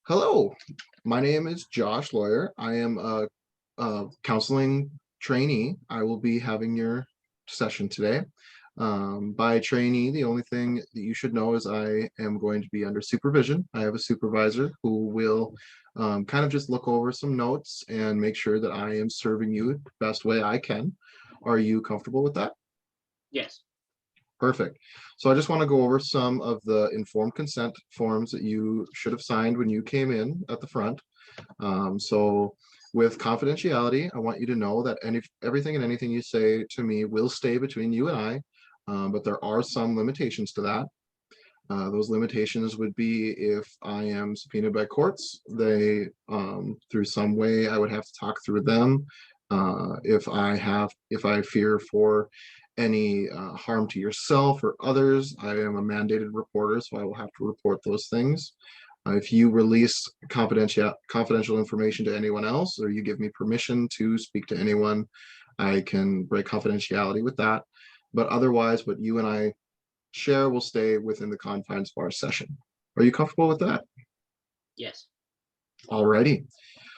Hello, my name is Josh Lawyer. I am a counseling trainee. I will be having your session today. By trainee, the only thing that you should know is I am going to be under supervision. I have a supervisor who will kind of just look over some notes and make sure that I am serving you the best way I can. Are you comfortable with that? Yes. Perfect. So I just want to go over some of the informed consent forms that you should have signed when you came in at the front. So with confidentiality, I want you to know that everything and anything you say to me will stay between you and I, but there are some limitations to that. Those limitations would be if I am subpoenaed by courts, through some way, I would have to talk through them. If I fear for any harm to yourself or others, I am a mandated reporter, so I will have to report those things. If you release confidential information to anyone else, or you give me permission to speak to anyone, I can break confidentiality with that. But otherwise, what you and I share will stay within the confines of our session. Are you comfortable with that? Yes. Alrighty.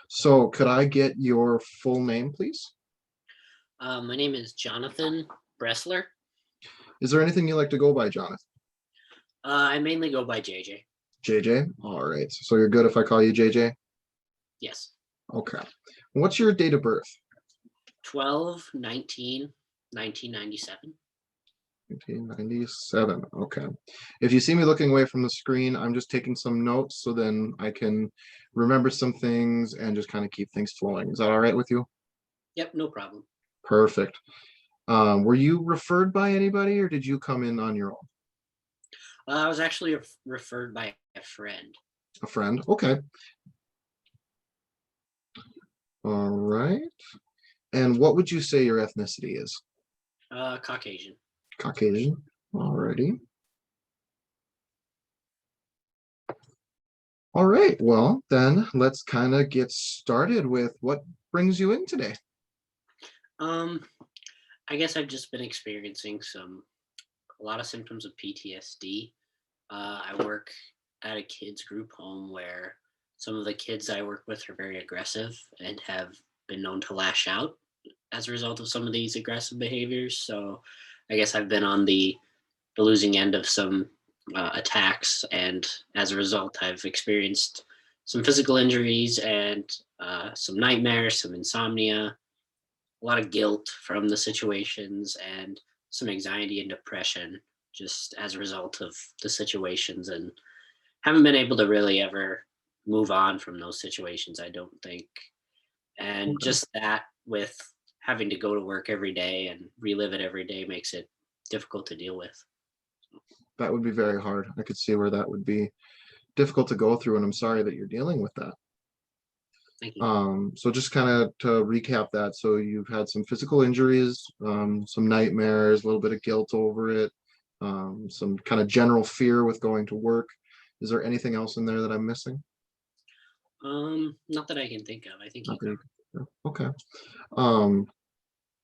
So could I get your full name, please? My name is Jonathan Bressler. Is there anything you like to go by, Jonathan? I mainly go by JJ. JJ? All right. So you're good if I call you JJ? Yes. Okay. What's your date of birth? 12/19/1997. 1997. Okay. If you see me looking away from the screen, I'm just taking some notes so then I can remember some things and just kind of keep things flowing. Is that all right with you? Yep, no problem. Perfect. Were you referred by anybody or did you come in on your own? I was actually referred by a friend. A friend? Okay. All right. And what would you say your ethnicity is? Caucasian. Caucasian. Alrighty. All right. Well, then let's kind of get started with what brings you in today. Um, I guess I've just been experiencing a lot of symptoms of PTSD. I work at a kids group home where some of the kids I work with are very aggressive and have been known to lash out as a result of some of these aggressive behaviors. So I guess I've been on the losing end of some attacks, and as a result, I've experienced some physical injuries and some nightmares, some insomnia, a lot of guilt from the situations, and some anxiety and depression just as a result of the situations, and haven't been able to really ever move on from those situations, I don't think. And Okay. just that with having to go to work every day and relive it every day makes it difficult to deal with. That would be very hard. I could see where that would be difficult to go through, and I'm sorry that you're dealing with that. Thank you. So just kind of to recap that, so you've had some physical injuries, some nightmares, a little bit of guilt over it, some kind of general fear with going to work. Is there anything else in there that I'm missing? Not that I can think of. I think you Not that covered. you- Okay. Um,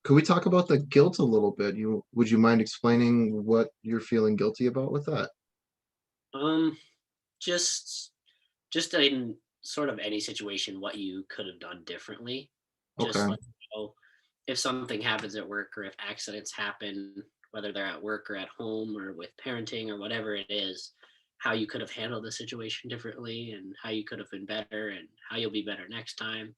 could we talk about the guilt a little bit? Would you mind explaining what you're feeling guilty about with that? Um, just in sort of any situation, what you could have done differently. Just Okay. like, if something happens at work, or if accidents happen, whether they're at work or at home or with parenting or whatever it is, how you could have handled the situation differently, and how you could have been better, and how you'll be better next time.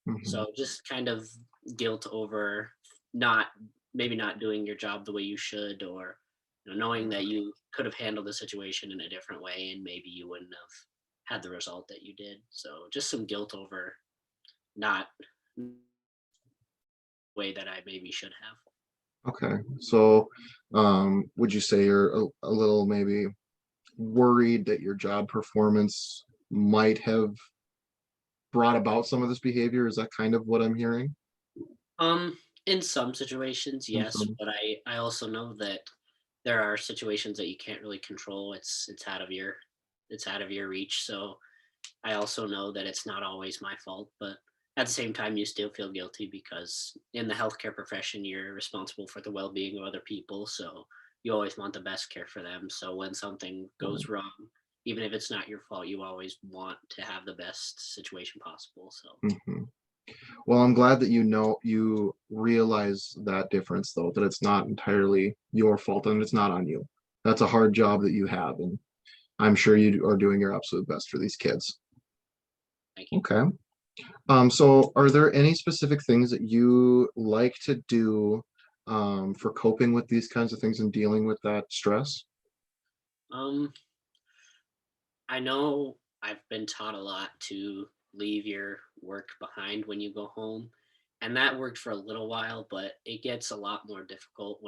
Mhm. So just kind of guilt over not maybe not doing your job the way you should, or knowing that you could have handled the situation in a different way, and maybe you wouldn't have had the result that you did. So just some guilt over not way that I maybe should have. Okay. So, would you say you're a little maybe worried that your job performance might have brought about some of this behavior? Is that kind of what I'm hearing? Um, in some situations, In yes, some, but I also know that there are situations that you can't really control. It's out of your reach. So I also know that it's not always my fault, but at the same time, you still feel guilty because in the healthcare profession, you're responsible for the well being of other people. So you always want the best care for them. So when something goes wrong, even if it's not your fault, you always want to have the best situation possible. So Mhm. Well, I'm glad that you realize that difference though, that it's not entirely your fault and it's not on you. That's a hard job that you have, and I'm sure you are doing your absolute best for these kids. thank you. Okay. So are there any specific things that you like to do for coping with these kinds of things and dealing with that stress? Um, I know I've been taught a lot to leave your work behind when you go home, and that worked for a little while, but it gets a lot more difficult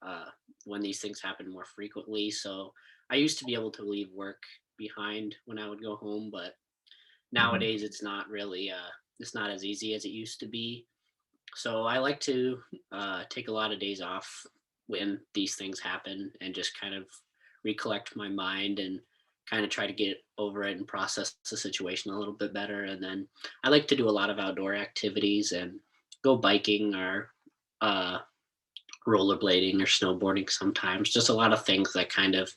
uh, when these things happen more frequently. So I used to be able to leave work behind when I would go home, but Mhm. nowadays it's not as easy as it used to be. So I like to take a lot of days off when these things happen and just kind of recollect my mind and kind of try to get over it and process the situation a little bit better. And then I like to do a lot of outdoor activities and go biking or uh, rollerblading or snowboarding sometimes. Just a lot of things that kind of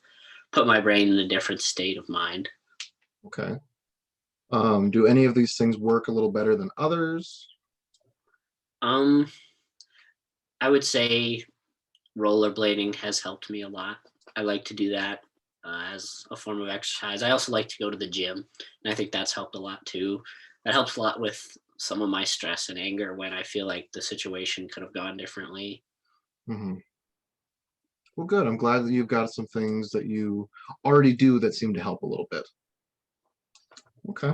put my brain in a different state of mind. Okay. Do any of these things work a little better than others? Um, I would say rollerblading has helped me a lot. I like to do that as a form of exercise. I also like to go to the gym, and I think that's helped a lot too. That helps a lot with some of my stress and anger when I feel like the situation could have gone differently. Mhm. Well, good. I'm glad that you've got some things that you already do that seem to help a little bit. Okay.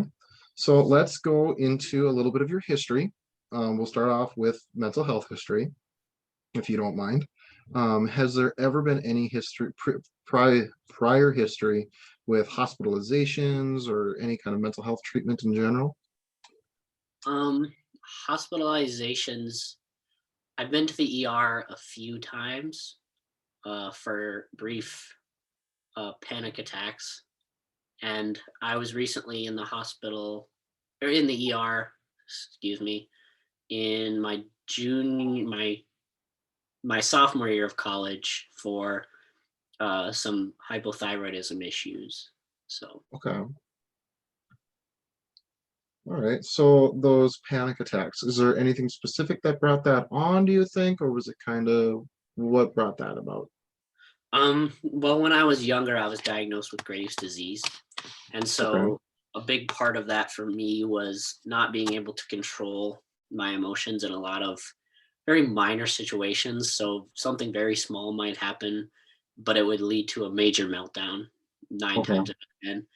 So let's go into a little bit of your history. We'll start off with mental health history, if you don't mind. Has there ever been any prior history with hospitalizations or any kind of mental health treatment in general? Um, Hospitalizations. I've been to the ER a few times for brief panic attacks, and I was recently in the hospital or in the ER, excuse me, in my sophomore year of college for some hypothyroidism issues. So Okay. All right. So those panic attacks, is there anything specific that brought that on, do you think, or was it kind of what brought that about? well, when I was younger, I was diagnosed with Graves' disease. And Okay. so a big part of that for me was not being able to control my emotions in a lot of very minor situations. So something very small might happen, but it would lead to a major meltdown nine Okay. times out of 10.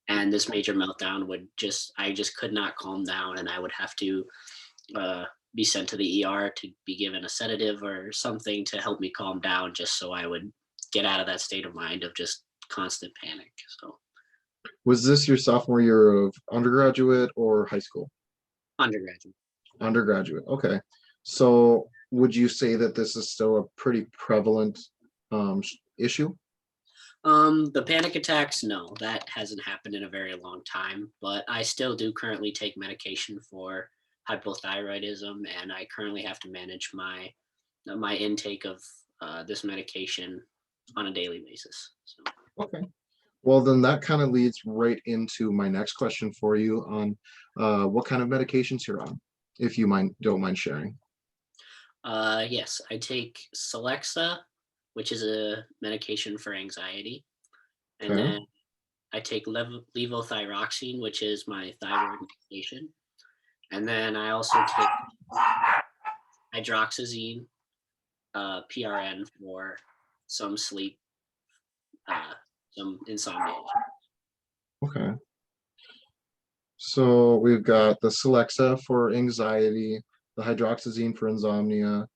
And this major meltdown I just could not calm down, and I would have to uh, be sent to the ER to be given a sedative or something to help me calm down, just so I would get out of that state of mind of just constant panic. So Was this your sophomore year of undergraduate or high school? undergraduate. Undergraduate. Okay. So would you say that this is still a pretty prevalent issue? The panic attacks, no, that hasn't happened in a very long time, but I still do currently take medication for hypothyroidism, and I currently have to manage my intake of this medication on a daily basis. So, Okay. Well, then that kind of leads right into my next question for you on what kind of medications you're on, if you don't mind sharing. yes, I take Celexa, which is a medication for anxiety, and Okay. then I take levothyroxine, which is my thyroid medication, and then I also take hydroxyzine, PRN for some sleep, uh, some insomnia. Okay. So we've got the Celexa for anxiety, the hydroxyzine for insomnia,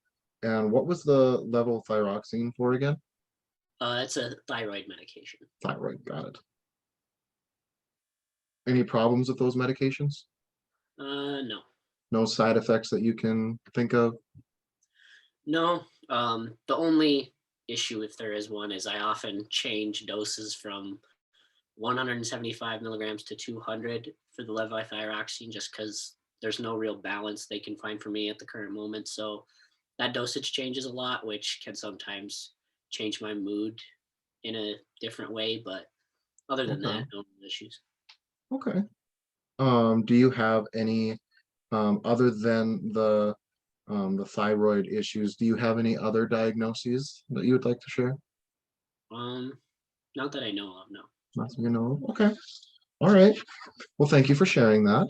and what was the levothyroxine for again? It's a thyroid medication. Thyroid. Got it. Any problems with those medications? No, No side effects that you can think of? no. The only issue, if there is one, is I often change doses from 175 milligrams to 200 for the levothyroxine, just because there's no real balance they can find for me at the current moment. So that dosage changes a lot, which can sometimes change my mood in a different way. But Other than Okay. that, no issues. Okay. Do you have any other than the thyroid issues, do you have any other diagnoses that you would like to share? Um, Not that I know of, no. Nothing you know of? Okay. All right. Well, thank you for sharing that.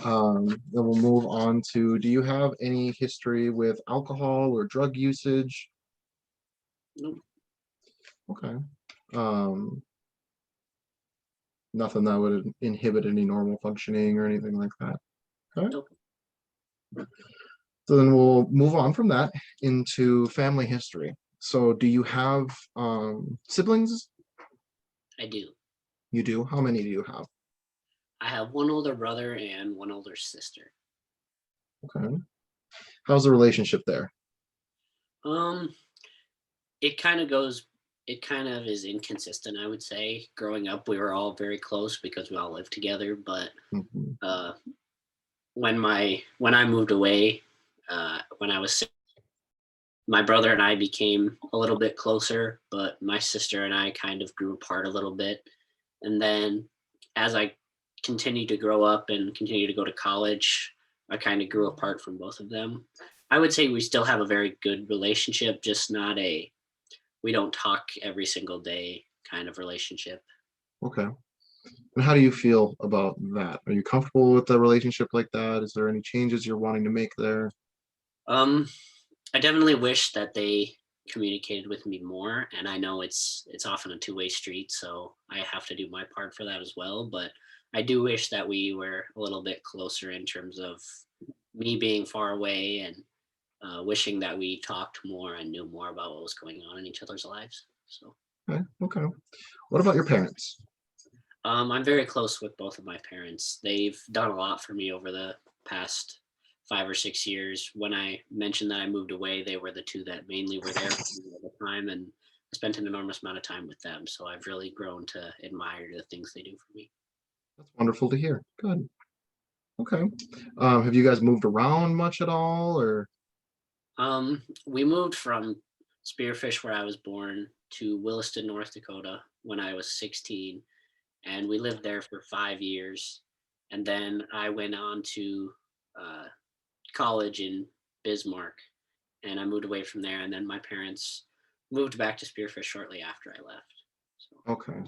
Then we'll move on to, do you have any history with alcohol or drug usage? Nope, Okay. Um, Nothing that would inhibit any normal functioning or anything like that. Okay. nope. So then we'll move on from that into family history. So do you have siblings? I do. You do? How many do you have? I have one older brother and one older sister. Okay. How's the relationship there? Um, it kind of goes. It kind of is inconsistent, I would say. Growing up, we were all very close because we all lived together. But Mhm. uh, when I moved away, when I was my brother and I became a little bit closer, but my sister and I kind of grew apart a little bit. And then as I continued to grow up and continue to go to college, I kind of grew apart from both of them. I would say we still have a very good relationship, just not a we don't talk every single day kind of relationship. Okay. And how do you feel about that? Are you comfortable with the relationship like that? Is there any changes you're wanting to make there? Um, I definitely wish that they communicated with me more, and I know it's often a two-way street, so I have to do my part for that as well. But I do wish that we were a little bit closer in terms of me being far away and wishing that we talked more and knew more about what was going on in each other's lives. So Okay. Okay. What about your parents? I'm very close with both of my parents. They've done a lot for me over the past 5 or 6 years. When I mentioned that I moved away, they were the two that mainly were there for me all the time, and I spent an enormous amount of time with them. So I've really grown to admire the things they do for me. That's wonderful to hear. Good. Okay. Have you guys moved around much at all or? We moved from Spearfish, where I was born, to Williston, North Dakota, when I was 16, and we lived there for 5 years. And then I went on to uh, college in Bismarck, and I moved away from there. And then my parents moved back to Spearfish shortly after I left. So Okay.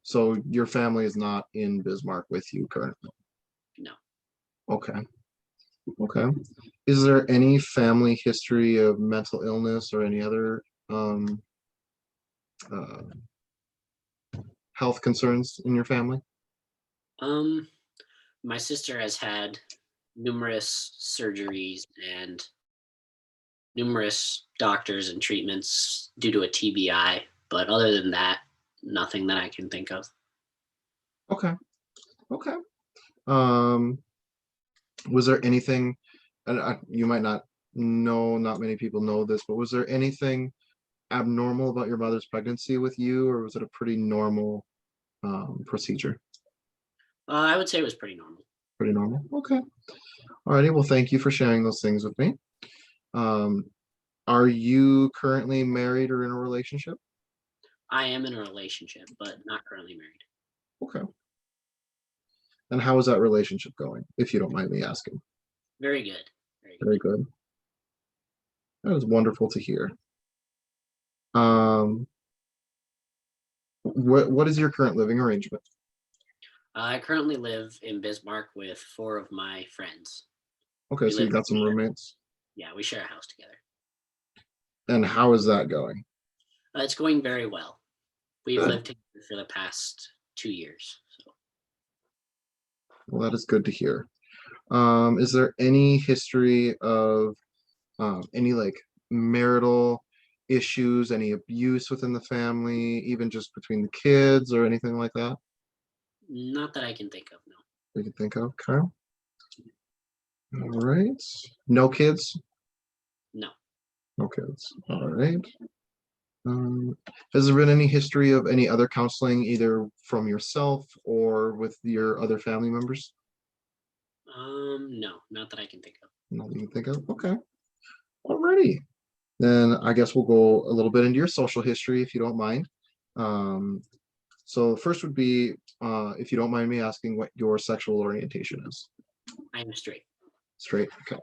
So your family is not in Bismarck with you currently? no, Okay. Okay. Is there any family history of mental illness or any other um, uh, health concerns in your family? um, my sister has had numerous surgeries and numerous doctors and treatments due to a TBI, but other than that, nothing that I can think of. Okay. Okay. Um, was there anything, and you might not know, not many people know this, but was there anything abnormal about your mother's pregnancy with you, or was it a pretty normal procedure? I would say it was pretty normal. Pretty normal. Okay. Alrighty. Well, thank you for sharing those things with me. Um, are you currently married or in a relationship? I am in a relationship, but not currently married. Okay. And how is that relationship going, if you don't mind me asking? Very good. Very good. Very good. That is wonderful to hear. Um, what is your current living arrangement? I currently live in Bismarck with four of my friends. Okay, We so you live, got some roommates. yeah, we share a house together. And how is that going? It's going very well. We've Good. lived together for the past 2 years. So, Well, that is good to hear. Is there any history of any like marital issues, any abuse within the family, even just between the kids or anything like that not that I can think of, no. we can think of? Okay. All right. No kids? No. No kids. All right. Um, has there been any history of any other counseling, either from yourself or with your other family members? No, not that I can think of. Nothing you can think of? Okay. Alrighty. Then I guess we'll go a little bit into your social history if you don't mind. Um, So first would be, if you don't mind me asking, what your sexual orientation is. I am straight. Straight. Okay.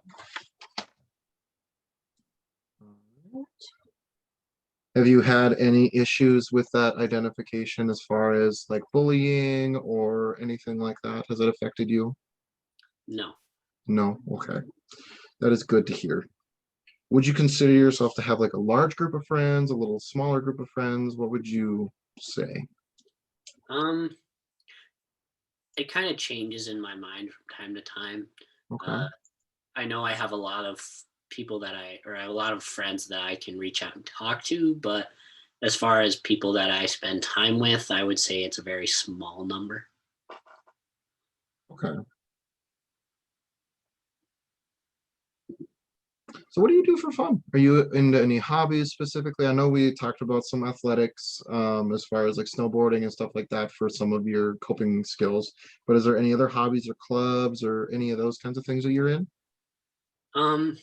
Have you had any issues with that identification as far as like bullying or anything like that? Has it affected you? No. No. Okay. That is good to hear. Would you consider yourself to have like a large group of friends, a little smaller group of friends? What would you say? Um, it kind of changes in my mind from time to time. Okay. Uh, I know I have a lot of I have a lot of friends that I can reach out and talk to, but as far as people that I spend time with, I would say it's a very small number. Okay. So what do you do for fun? Are you into any hobbies specifically? I know we talked about some athletics, as far as like snowboarding and stuff like that for some of your coping skills, but is there any other hobbies or clubs or any of those kinds of things that you're in? Um,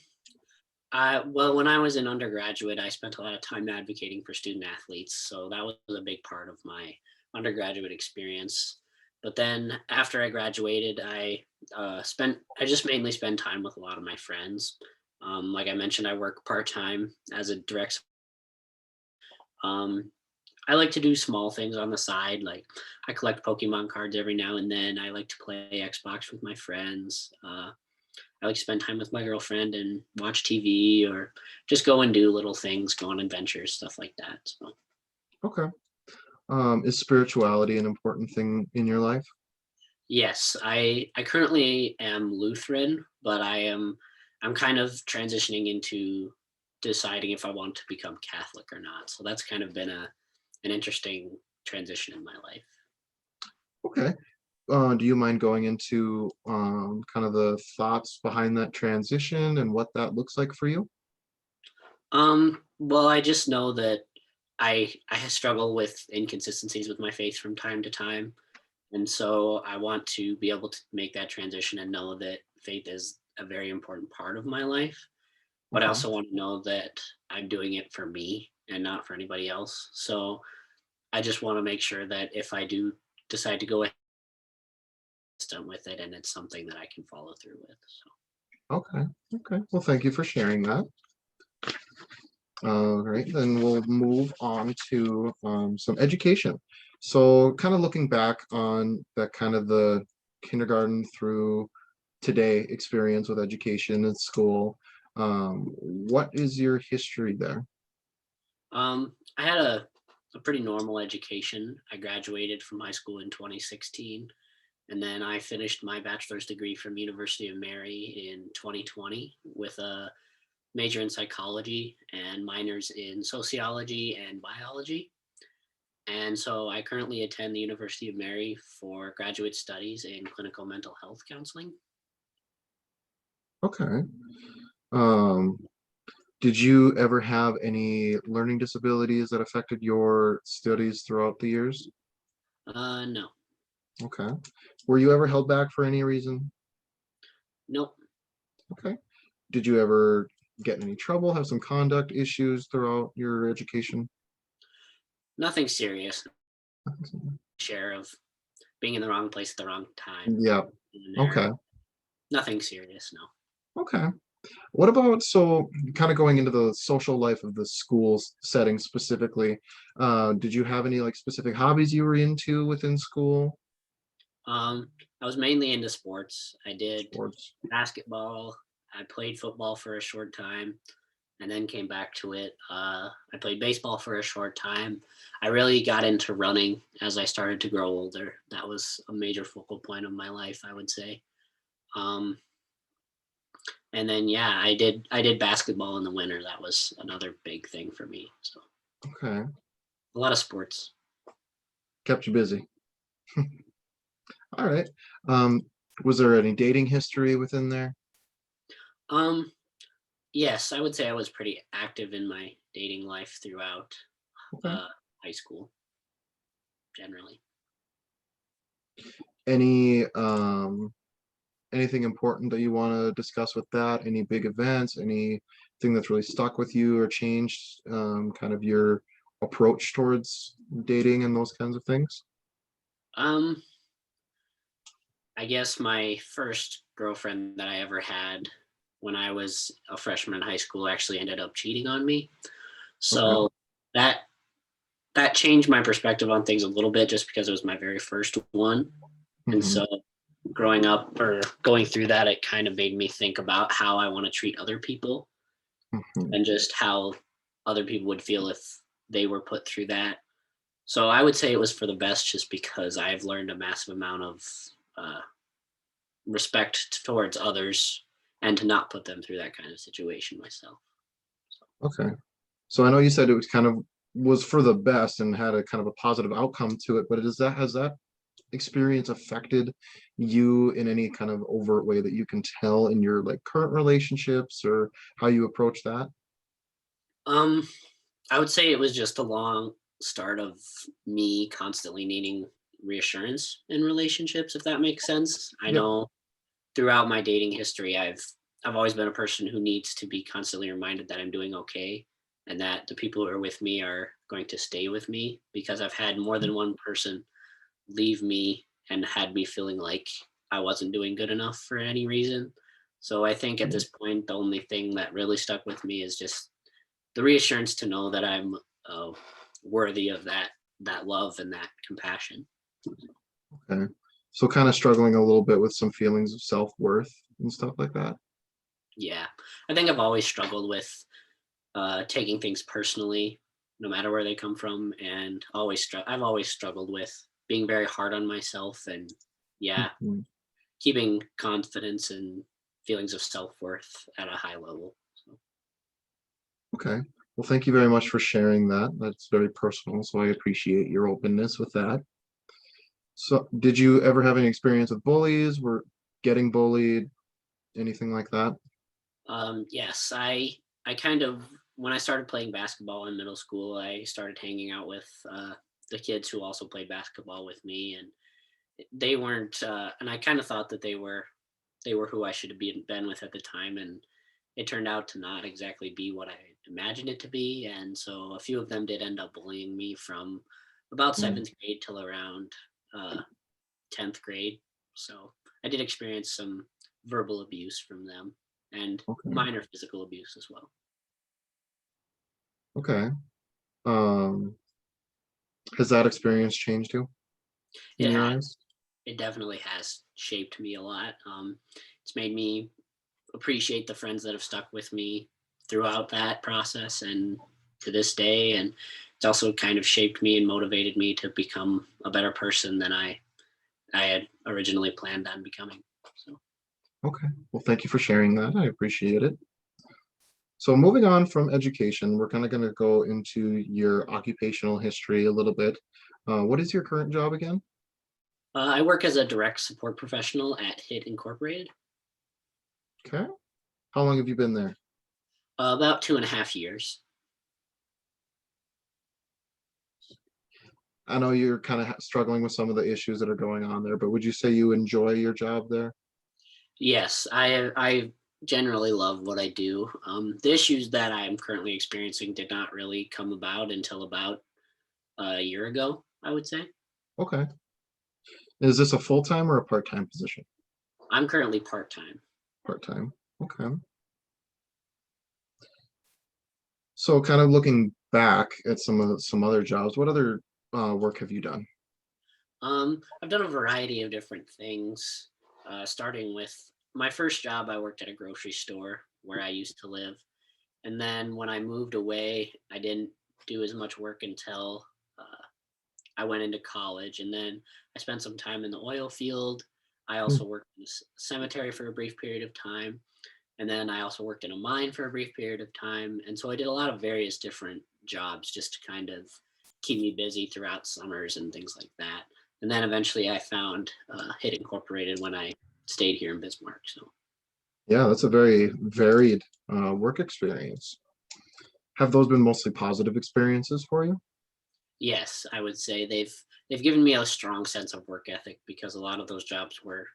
well, when I was an undergraduate, I spent a lot of time advocating for student athletes, so that was a big part of my undergraduate experience. But then after I graduated, I just mainly spend time with a lot of my friends. Like I mentioned, I work part time as a direct. Um, I like to do small things on the side, like I collect Pokemon cards every now and then. I like to play Xbox with my friends. I like to spend time with my girlfriend and watch TV or just go and do little things, go on adventures, stuff like that. So Okay. Is spirituality an important thing in your life? yes, I currently am Lutheran, but I'm kind of transitioning into deciding if I want to become Catholic or not. So that's kind of been a an interesting transition in my life. Okay. Do you mind going into kind of the thoughts behind that transition and what that looks like for you? Well, I just know that I struggle with inconsistencies with my faith from time to time. And so I want to be able to make that transition and know that faith is a very important part of my life. But I Okay. also want to know that I'm doing it for me and not for anybody else. So I just want to make sure that if I do decide to go ahead with it and it's something that I can follow through with. So Okay. Okay. Well, thank you for sharing that. All right, then we'll move on to some education. So kind of looking back on that kind of the kindergarten through today experience with education at school, what is your history there? I had a pretty normal education. I graduated from high school in 2016. And then I finished my bachelor's degree from University of Mary in 2020 with a major in psychology and minors in sociology and biology. And so I currently attend the University of Mary for graduate studies in clinical mental health counseling. Okay. Um, did you ever have any learning disabilities that affected your studies throughout the years? No, Okay. Were you ever held back for any reason? nope, Okay. Did you ever get in any trouble, have some conduct issues throughout your education? nothing serious. Share of being in the wrong place at the wrong time Yeah. in there. Okay. Nothing serious, no. Okay. What about, so kind of going into the social life of the school setting specifically, did you have any like specific hobbies you were into within school? I was mainly into sports. I did Sports. basketball. I played football for a short time and then came back to it. I played baseball for a short time. I really got into running as I started to grow older. That was a major focal point of my life, I would say. Um, and then yeah, I did basketball in the winter. That was another big thing for me. So Okay. a lot of sports. Kept you busy. All right. Um, was there any dating history within there? Um, yes, I would say I was pretty active in my dating life throughout Okay. uh, high school generally. Any anything important that you want to discuss with that? Any big events? Anything that's really stuck with you or changed kind of your approach towards dating and those kinds of things? Um, I guess my first girlfriend that I ever had when I was a freshman in high school actually ended up cheating on me. Okay. So that that changed my perspective on things a little bit just because it was my very first one. And Hmm. so growing up or going through that, it kind of made me think about how I want to treat other people Hmm. and just how other people would feel if they were put through that. So I would say it was for the best just because I've learned a massive amount of uh, respect towards others and to not put them through that kind of situation myself. So, Okay. So I know you said it was kind of was for the best and had a kind of a positive outcome to it, but has that experience affected you in any kind of overt way that you can tell in your like current relationships or how you approach that? um, I would say it was just a long start of me constantly needing reassurance in relationships, if that makes sense. I Yep. know throughout my dating history, I've always been a person who needs to be constantly reminded that I'm doing okay and that the people who are with me are going to stay with me because I've had more than one person leave me and had me feeling like I wasn't doing good enough for any reason. So I think at this point, the only thing that really stuck with me is just the reassurance to know that I'm uh, worthy of that love and that compassion. Okay. So kind of struggling a little bit with some feelings of self-worth and stuff like that. Yeah, I think I've always struggled with taking things personally, no matter where they come from, and I've always struggled with being very hard on myself, and yeah, Mhm. keeping confidence and feelings of self worth at a high level. So, Okay. Well, thank you very much for sharing that. That's very personal, so I appreciate your openness with that. So, did you ever have any experience with bullies? Were getting bullied, anything like that? yes, I kind of when I started playing basketball in middle school, I started hanging out with the kids who also played basketball with me, and they weren't. And I kind of thought that they were who I should have been with at the time, and it turned out to not exactly be what I imagined it to be. And so a few of them did end up bullying me from about Mm, seventh grade till around uh, 10th grade. So I did experience some verbal abuse from them and okay. minor physical abuse as well. Okay. Um, has that experience changed you in It your has. eyes? It definitely has shaped me a lot. It's made me appreciate the friends that have stuck with me throughout that process and to this day. And it's also kind of shaped me and motivated me to become a better person than I had originally planned on becoming. So Okay. Well, thank you for sharing that. I appreciate it. So moving on from education, we're kind of going to go into your occupational history a little bit. What is your current job again? I work as a direct support professional at HIT Incorporated. Okay. How long have you been there? About 2.5 years. I know you're kind of struggling with some of the issues that are going on there, but would you say you enjoy your job there? Yes, I generally love what I do. The issues that I'm currently experiencing did not really come about until about a year ago, I would say. Okay. Is this a full-time or a part-time position? I'm currently part time. Part-time. Okay. So kind of looking back at some other jobs, what other work have you done? I've done a variety of different things, starting with my first job. I worked at a grocery store where I used to live. And then when I moved away, I didn't do as much work until I went into college. And then I spent some time in the oil field. I Hmm. also worked in a cemetery for a brief period of time. And then I also worked in a mine for a brief period of time. And so I did a lot of various different jobs just to kind of keep me busy throughout summers and things like that. And then eventually I found HIT Incorporated when I stayed here in Bismarck. So Yeah, that's a very varied work experience. Have those been mostly positive experiences for you? yes, I would say they've given me a strong sense of work ethic because a lot of those jobs were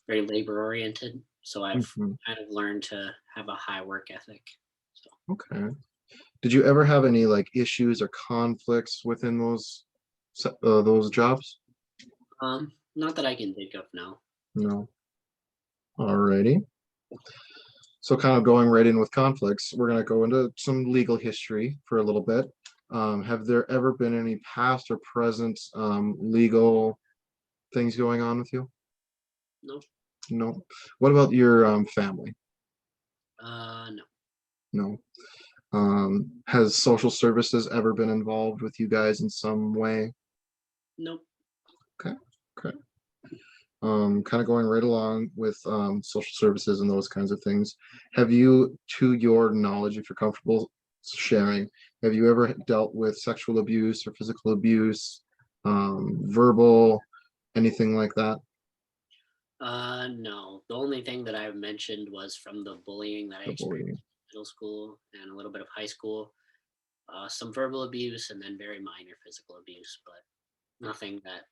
very labor oriented. So I've Mhm. kind of learned to have a high work ethic. So Okay. Did you ever have any like issues or conflicts within those jobs? Not that I can think of now. No. Alrighty. So kind of going right in with conflicts, we're going to go into some legal history for a little bit. Have there ever been any past or present legal things going on with you? No. No. What about your family? No. No. Has social services ever been involved with you guys in some way? Nope. Okay. Okay. Kind of going right along with social services and those kinds of things. Have you, to your knowledge, if you're comfortable sharing, have you ever dealt with sexual abuse or physical abuse, verbal, anything like that? No. The only thing that I mentioned was from the bullying that I The experienced bullying. in middle school and a little bit of high school. Some verbal abuse and then very minor physical abuse, but nothing that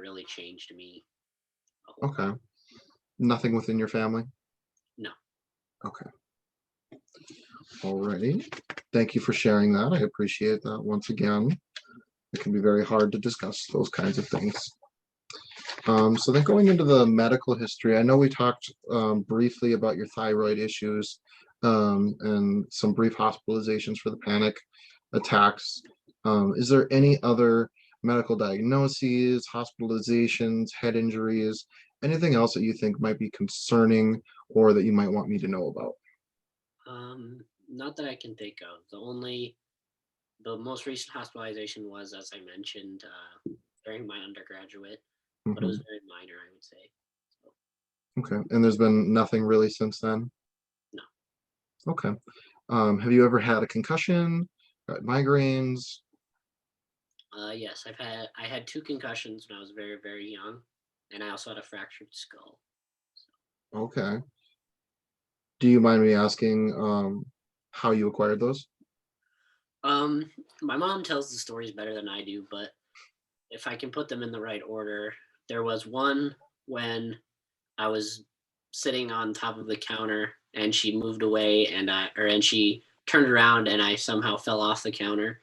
really changed me a whole lot. Okay. Nothing within your family? No. Okay. Alrighty. Thank you for sharing that. I appreciate that once again. It can be very hard to discuss those kinds of things. So then going into the medical history, I know we talked briefly about your thyroid issues and some brief hospitalizations for the panic attacks. Is there any other medical diagnoses, hospitalizations, head injuries, anything else that you think might be concerning or that you might want me to know about? Not that I can think of. The most recent hospitalization was, as I mentioned, during my undergraduate, but it was Mhm. very minor, I would say. So, Okay. And there's been nothing really since then? no. Okay. Have you ever had a concussion, migraines? Yes, I had two concussions when I was very very young, and I also had a fractured skull. Okay. Do you mind me asking how you acquired those? Um, my mom tells the stories better than I do, but if I can put them in the right order, there was one when I was sitting on top of the counter and she moved away and she turned around and I somehow fell off the counter,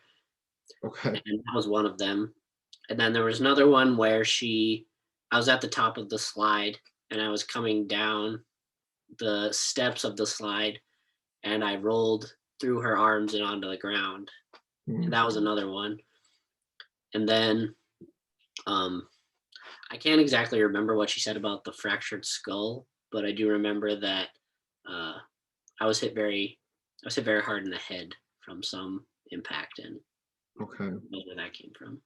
Okay. and that was one of them. And then there was another one where I was at the top of the slide and I was coming down the steps of the slide and I rolled through her arms and onto the ground. And Mm, that was another one. And then um I can't exactly remember what she said about the fractured skull, but I do remember that uh I was hit very I was hit very hard in the head from some impact, and okay. that's where that came from.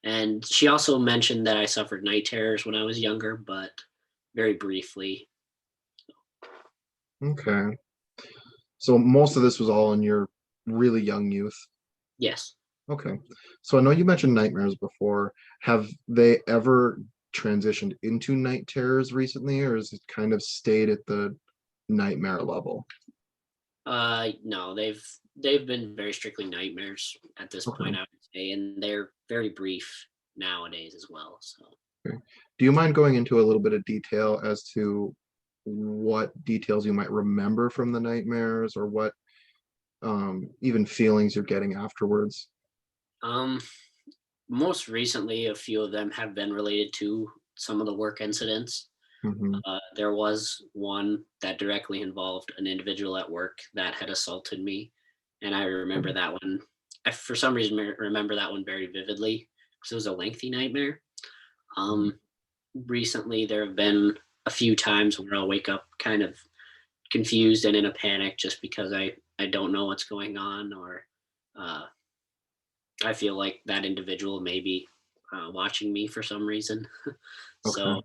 And she also mentioned that I suffered night terrors when I was younger, but very briefly. Okay. So most of this was all in your really young youth. Yes. Okay. So I know you mentioned nightmares before. Have they ever transitioned into night terrors recently, or has it kind of stayed at the nightmare level? No, they've been very strictly nightmares at this point, Okay. I would say, and they're very brief nowadays as well. So, Okay. Do you mind going into a little bit of detail as to what details you might remember from the nightmares or what even feelings you're getting afterwards? um, most recently, a few of them have been related to some of the work incidents. Hmm. There was one that directly involved an individual at work that had assaulted me, and I remember that one. I, for some reason, remember that one very vividly because it was a lengthy nightmare. Um, Recently, there have been a few times where I'll wake up kind of confused and in a panic just because I don't know what's going on, or uh, I feel like that individual may be watching me for some reason. Okay. So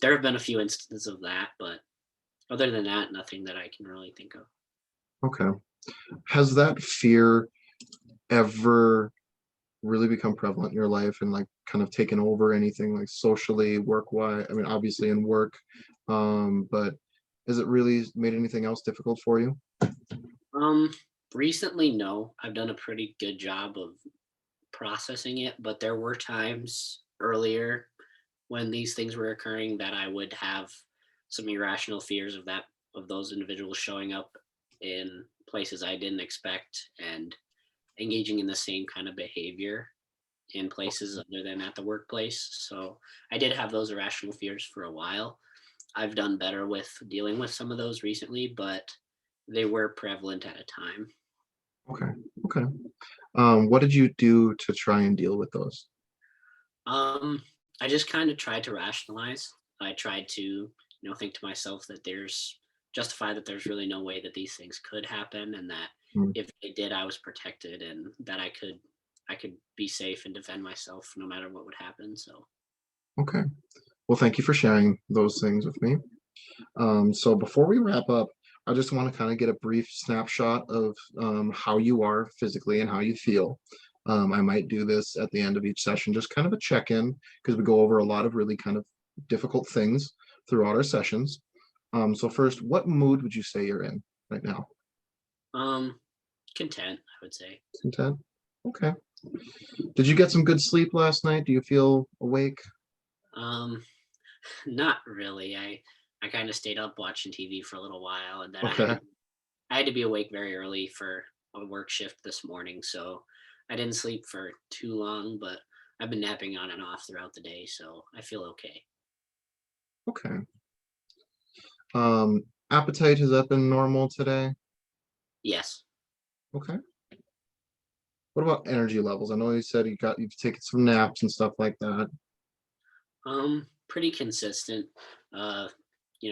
there have been a few instances of that, but other than that, nothing that I can really think of. Okay. Has that fear ever really become prevalent in your life and like kind of taken over anything like socially, work wise? I mean, obviously in work, but has it really made anything else difficult for you? Um, Recently, no, I've done a pretty good job of processing it, but there were times earlier when these things were occurring that I would have some irrational fears of those individuals showing up in places I didn't expect and engaging in the same kind of behavior. in places other than at the workplace. So I did have those irrational fears for a while. I've done better with dealing with some of those recently, but they were prevalent at a time. Okay. Okay. What did you do to try and deal with those? Um, I just kind of tried to rationalize. I tried to, think to myself that justify that there's really no way that these things could happen, and that Mm, if they did, I was protected, and that I could be safe and defend myself no matter what would happen. So, okay. Well, thank you for sharing those things with me. So before we wrap up, I just want to kind of get a brief snapshot of how you are physically and how you feel. I might do this at the end of each session, just kind of a check-in, because we go over a lot of really kind of difficult things throughout our sessions. So first, what mood would you say you're in right now? um, content, I would say. Content? Okay. Did you get some good sleep last night? Do you feel awake? Um, Not really. I kind of stayed up watching TV for a little while, and then Okay. I had to be awake very early for a work shift this morning, so I didn't sleep for too long, but I've been napping on and off throughout the day, so I feel okay. Okay. Appetite, has that been normal today? Yes. Okay. What about energy levels? I know you said you've taken some naps and stuff like that. Pretty consistent. Uh,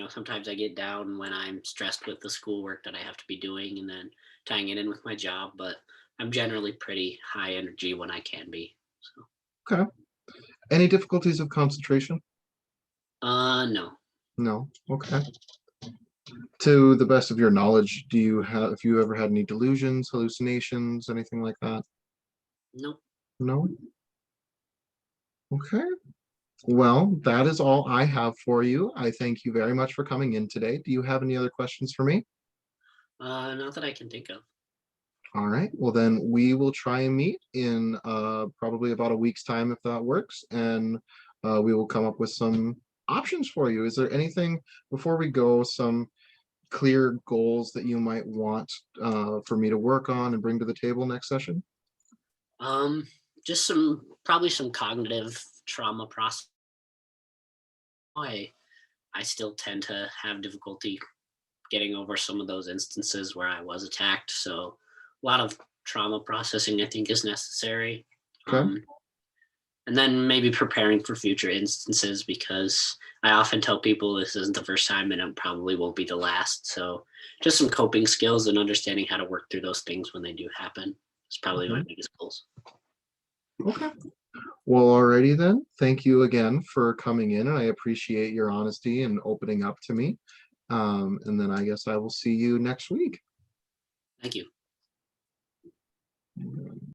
sometimes I get down when I'm stressed with the schoolwork that I have to be doing and then tying it in with my job, but I'm generally pretty high energy when I can be. So, Okay. Any difficulties of concentration? no. No. Okay. To the best of your knowledge, have you ever had any delusions, hallucinations, anything like that? Nope. No? Okay. Well, that is all I have for you. I thank you very much for coming in today. Do you have any other questions for me? Not that I can think of. All right. Well, then we will try and meet in probably about a week's time if that works, and we will come up with some options for you. Is there anything before we go, some clear goals that you might want for me to work on and bring to the table next session? Um, just probably some cognitive trauma process. I still tend to have difficulty getting over some of those instances where I was attacked. So a lot of trauma processing I think is necessary. Okay. Um, and then maybe preparing for future instances, because I often tell people this isn't the first time and it probably won't be the last. So just some coping skills and understanding how to work through those things when they do happen is probably my Okay. biggest goals. Okay. Well, alrighty then. Thank you again for coming in, and I appreciate your honesty and opening up to me. And then I guess I will see you next week. Thank you.